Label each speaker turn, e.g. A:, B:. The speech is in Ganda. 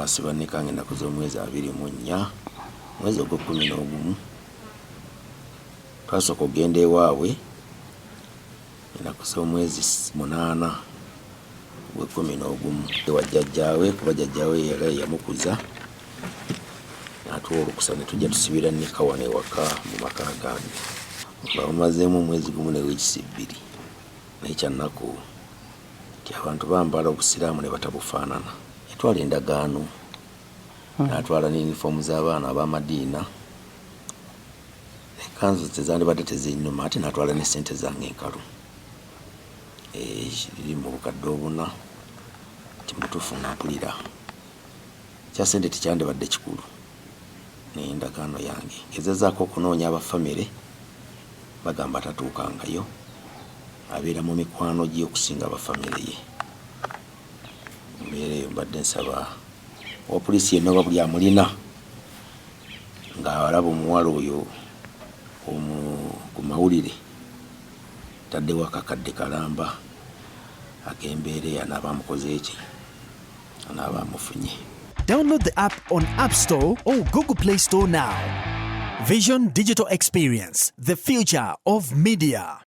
A: Sibanika ng'ennaku z'omwezi 24 mwezi ogw'Okumu twasooka okugenda ewaabwe ennaku z'omwezi 8 ogw'Okumu ewa jjajjaawe, kuba jjajjaawe yali yamukuza n'atuwa olukusa ne tujja tusibira nnika wano ewaka mu maka gange. Bamumazeemu omwezi gumu ne wiikisi 2 n'ekyannaku nti abantu bambala obusiraamu ne batabufaanana. Yatwala endagaano n'atwala n'yunifoomu z'abaana ab'amadiina n'ekkanzu tezandibadde tezinnuma ate n'atwala ne ssente zange enkalu ziri mu bukadde 4 kimutuufu nga mpulira kya ssente tekyandibadde kikulu n'endagaano yange. Ngezezaako okunoonya abafamire bagamba tatuukangayo, abeera mu mikwano gye okusinga abafamire ye. Mbeera eyo mbadde nsaba owa poliisi yenna oba buli amulina ng'alaba omuwala oyo ku mawulire taddewo akakadde kalamba ak'embeera anaaba amukoze eki, anaaba amufunye.
B: Download the app on App Store or Google Play Store now. Vision Digital Experience, the future of media.